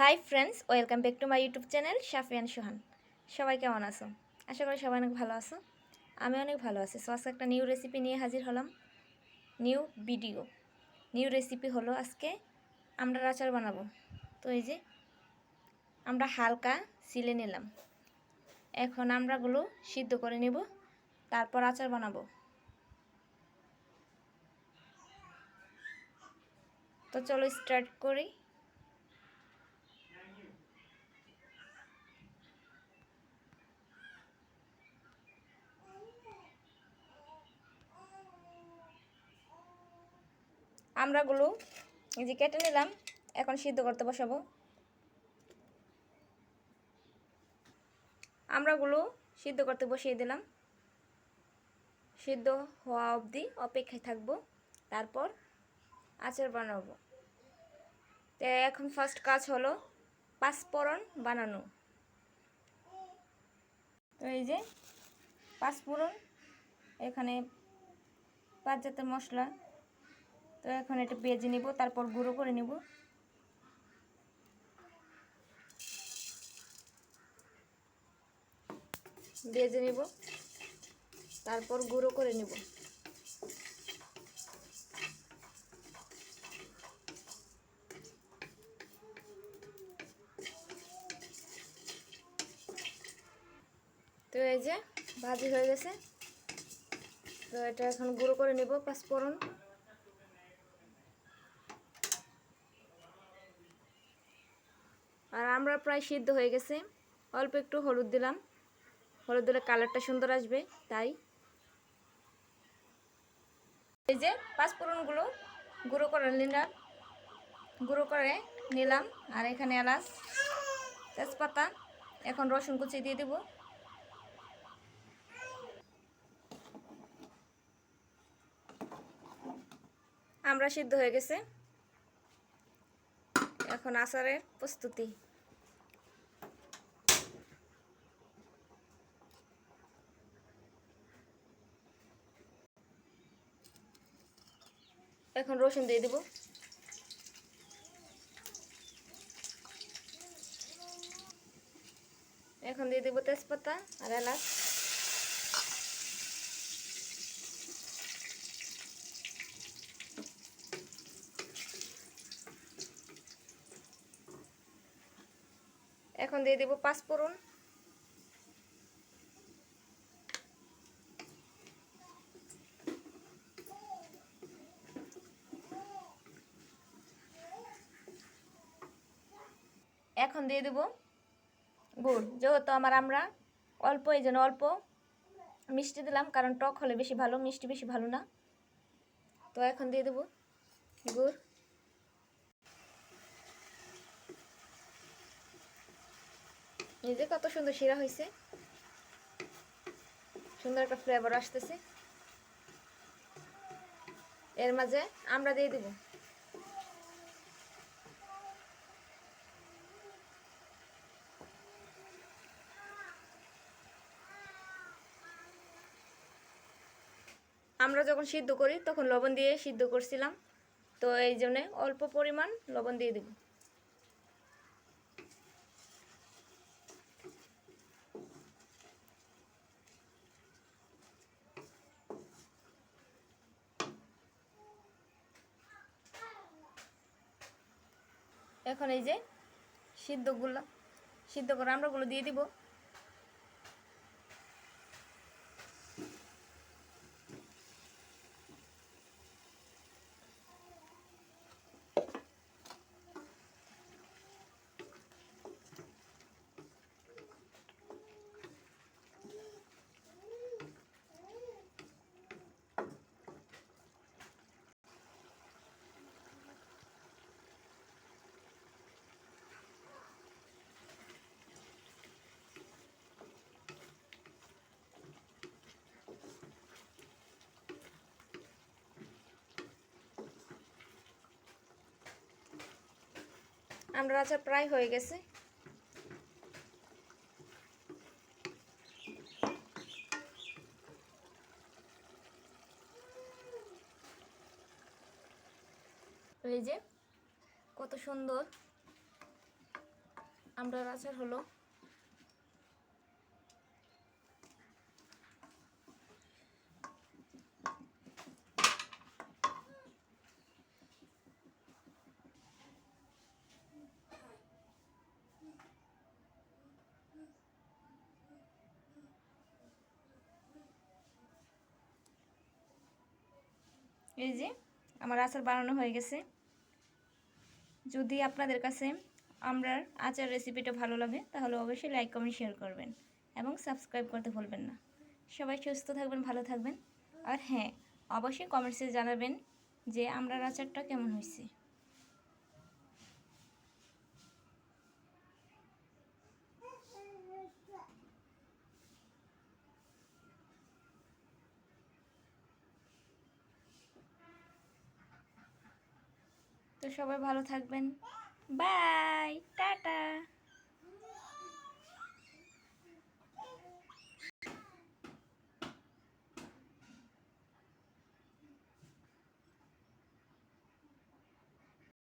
High friends, welcome back to my YouTube channel Shafiyan Sohan. সবাই কেমন আছো? আশা করি সবাই অনেক ভালো আছো। আমি অনেক ভালো আছি। সো আজকে একটা নিউ রেসিপি নিয়ে হাজির হলাম। নিউ রেসিপি হলো আজকে আমরা আচার বানাবো। তো এই যে আমরা হালকা সিলে নিলাম। এখন আমড়াগুলো সিদ্ধ করে নেব, তারপর আচার বানাবো। তো চলো স্টার্ট করি। আমড়াগুলো এই যে কেটে নিলাম, এখন সিদ্ধ করতে বসাবো। আমড়াগুলো সিদ্ধ করতে বসিয়ে দিলাম। সিদ্ধ হওয়া অবধি অপেক্ষায় থাকবো, তারপর আচার বানাবো। তো এখন ফার্স্ট কাজ হলো পাঁচফোড়ন বানানো। তো এই যে পাঁচফোড়ন, এখানে 5 জাতের মশলা। তো এখন এটা ভেজে নিব, তারপর গুঁড়ো করে নিব। ভেজে নিব, তারপর গুঁড়ো করে নিব। তো এই যে ভাজি হয়ে গেছে। তো এটা এখন গুঁড়ো করে নিব পাঁচফোড়ন। আর আমরা প্রায় সিদ্ধ হয়ে গেছে। অল্প একটু হলুদ দিলাম, হলুদ দিলে কালারটা সুন্দর আসবে তাই। এই যে পাঁচফোড়নগুলো গুঁড়ো করে নিলাম। আর এখানে এলাচ, তেজপাতা, এখন রসুন কুচি দিয়ে দেব। আমরা সিদ্ধ হয়ে গেছে, এখন আচারের প্রস্তুতি। এখন রসুন দিয়ে দেব। এখন দিয়ে দেব তেজপাতা আর এলাচ। এখন দিয়ে দেব পাঁচফোড়ন। এখন দিয়ে দেব গুড়। যেহেতু আমরা অল্প, এই জন্য অল্প মিষ্টি দিলাম, কারণ টক হলে বেশি ভালো, মিষ্টি বেশি ভালো না। তো এখন দিয়ে দেব গুড়। এই যে কত সুন্দর শিরা হয়েছে, সুন্দর একটা ফ্লেভার আসতেছে। এর মাঝে আমরা দিয়ে দেব। আমরা যখন সিদ্ধ করি তখন লবণ দিয়ে সিদ্ধ করছিলাম, তো এই জন্যে অল্প পরিমাণ লবণ দিয়ে দেব। এখন এই যে সিদ্ধ করে আমড়াগুলো দিয়ে দিব। আমড়ার আচার প্রায় হয়ে গেছে। এই যে কত সুন্দর আমড়ার আচার হলো। এই যে আমার আচার বানানো হয়ে গেছে। যদি আপনাদের কাছে আমড়ার আচার রেসিপিটা ভালো লাগে তাহলে অবশ্যই লাইক কমেন্ট শেয়ার করবেন এবং সাবস্ক্রাইব করতে ভুলবেন না। সবাই সুস্থ থাকবেন, ভালো থাকবেন। আর হ্যাঁ, অবশ্যই কমেন্টসে জানাবেন যে আমড়ার আচারটা কেমন হয়েছে। তো সবাই ভালো থাকবেন। বাই।